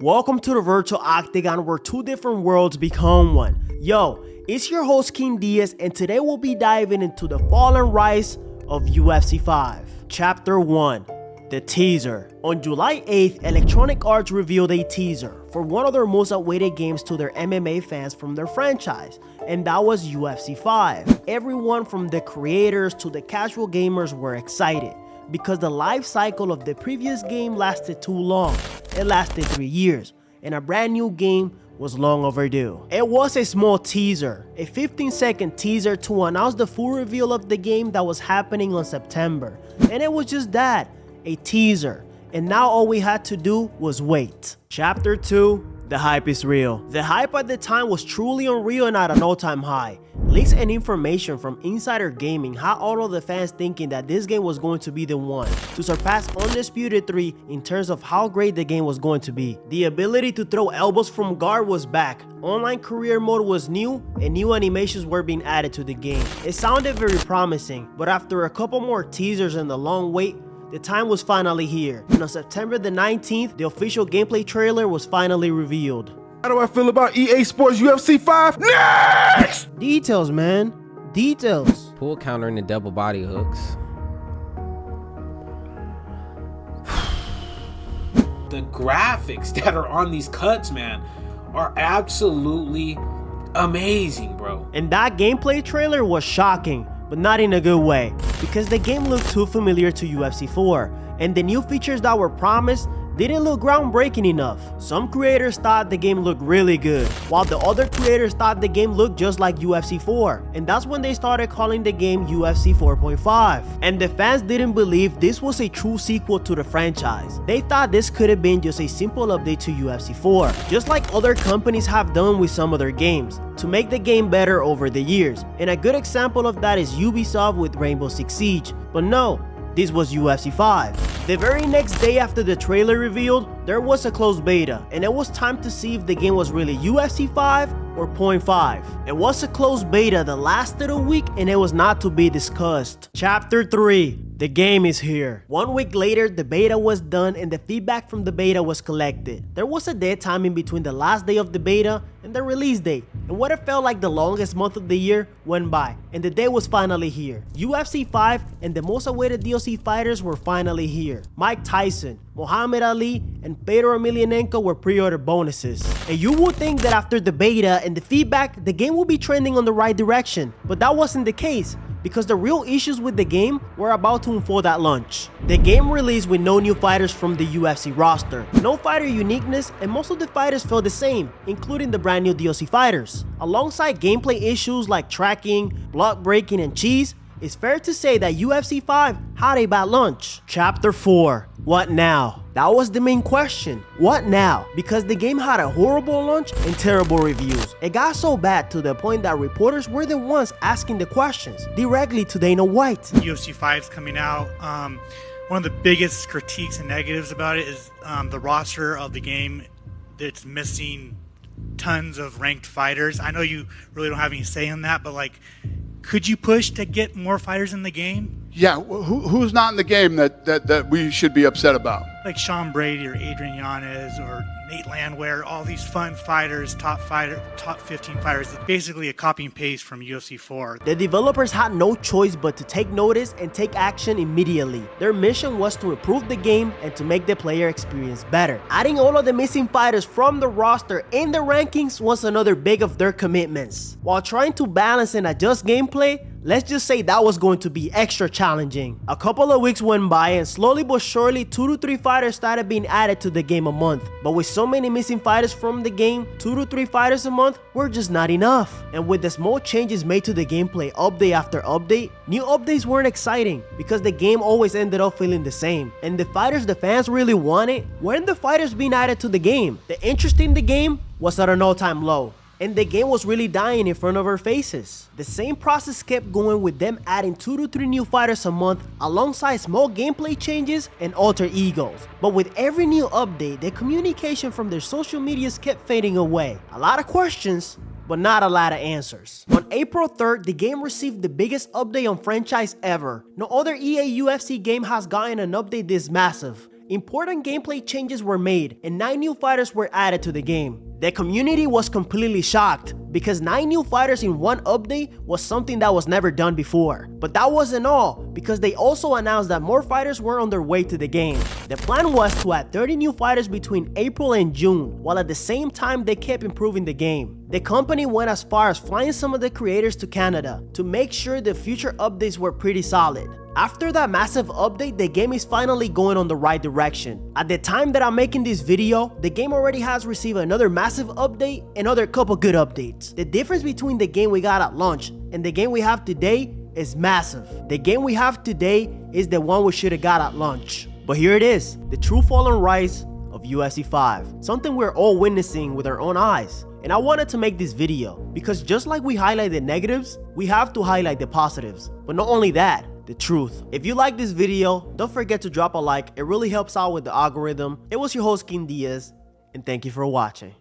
Welcome to the virtual octagon where two different worlds become one. Yo, it's your host King Diaz, and today we'll be diving into the fall and rise of UFC 5. Chapter 1, the teaser. On July 8th, Electronic Arts revealed a teaser for one of their most awaited games to their MMA fans from their franchise, and that was UFC 5. Everyone from the creators to the casual gamers were excited, because the life cycle of the previous game lasted too long. It lasted 3 years, and a brand new game was long overdue. It was a small teaser, a 15-second teaser to announce the full reveal of the game that was happening on September. And it was just that, a teaser. And now all we had to do was wait. Chapter 2, the hype is real. The hype at the time was truly unreal and at an all-time high. Leaks and information from Insider Gaming had all of the fans thinking that this game was going to be the one to surpass Undisputed 3 in terms of how great the game was going to be. The ability to throw elbows from guard was back, online career mode was new, and new animations were being added to the game. It sounded very promising, but after a couple more teasers and the long wait, the time was finally here, and on September the 19th, the official gameplay trailer was finally revealed. How do I feel about EA Sports UFC 5? Next! Details, man. Details. Pull counter and the double body hooks. The graphics that are on these cuts, man, are absolutely amazing, bro. And that gameplay trailer was shocking, but not in a good way, because the game looked too familiar to UFC 4, and the new features that were promised didn't look groundbreaking enough. Some creators thought the game looked really good, while the other creators thought the game looked just like UFC 4, and that's when they started calling the game UFC 4.5. And the fans didn't believe this was a true sequel to the franchise. They thought this could have been just a simple update to UFC 4, just like other companies have done with some of their games, to make the game better over the years. And a good example of that is Ubisoft with Rainbow Six Siege. But no, this was UFC 5. The very next day after the trailer revealed, there was a closed beta, and it was time to see if the game was really UFC 5 or .5. It was a closed beta that lasted a week, and it was not to be discussed. Chapter 3, the game is here. 1 week later, the beta was done and the feedback from the beta was collected. There was a dead time in between the last day of the beta and the release date, and what it felt like the longest month of the year went by, and the day was finally here. UFC 5 and the most awaited DLC fighters were finally here. Mike Tyson, Muhammad Ali, and Fedor Emelianenko were pre-order bonuses. And you would think that after the beta and the feedback, the game would be trending on the right direction, but that wasn't the case, because the real issues with the game were about to unfold at launch. The game released with no new fighters from the UFC roster, no fighter uniqueness, and most of the fighters felt the same, including the brand new DLC fighters. Alongside gameplay issues like tracking, block breaking, and cheese, it's fair to say that UFC 5 had a bad launch. Chapter 4, what now? That was the main question. What now? Because the game had a horrible launch and terrible reviews. It got so bad to the point that reporters were the ones asking the questions directly to Dana White. UFC 5 is coming out. One of the biggest critiques and negatives about it is the roster of the game. It's missing tons of ranked fighters. I know you really don't have any say in that, but like, could you push to get more fighters in the game? Yeah, who's not in the game that we should be upset about? Like Sean Brady or Adrian Yanez or Nate Landwehr, all these fun fighters, top 15 fighters. It's basically a copy and paste from UFC 4. The developers had no choice but to take notice and take action immediately. Their mission was to improve the game and to make the player experience better. Adding all of the missing fighters from the roster in the rankings was another big of their commitments. While trying to balance and adjust gameplay, let's just say that was going to be extra challenging. A couple of weeks went by and slowly but surely 2 to 3 fighters started being added to the game a month. But with so many missing fighters from the game, 2 to 3 fighters a month were just not enough. And with the small changes made to the gameplay update after update, new updates weren't exciting because the game always ended up feeling the same. And the fighters the fans really wanted weren't the fighters being added to the game. The interest in the game was at an all-time low, and the game was really dying in front of our faces. The same process kept going with them adding 2 to 3 new fighters a month alongside small gameplay changes and alter egos. But with every new update, the communication from their social medias kept fading away. A lot of questions, but not a lot of answers. On April 3rd, the game received the biggest update on franchise ever. No other EA UFC game has gotten an update this massive. important gameplay changes were made and 9 new fighters were added to the game. The community was completely shocked because 9 new fighters in one update was something that was never done before. But that wasn't all, because they also announced that more fighters were on their way to the game. The plan was to add 30 new fighters between April and June, while at the same time they kept improving the game. The company went as far as flying some of the creators to Canada to make sure the future updates were pretty solid. After that massive update, the game is finally going on the right direction. At the time that I'm making this video, the game already has received another massive update and other couple good updates. The difference between the game we got at launch and the game we have today is massive. The game we have today is the one we should have got at launch. But here it is, the true fall and rise of UFC 5, something we're all witnessing with our own eyes. And I wanted to make this video because just like we highlight the negatives, we have to highlight the positives. But not only that, the truth. If you like this video, don't forget to drop a like. It really helps out with the algorithm. It was your host, King Diaz, and thank you for watching.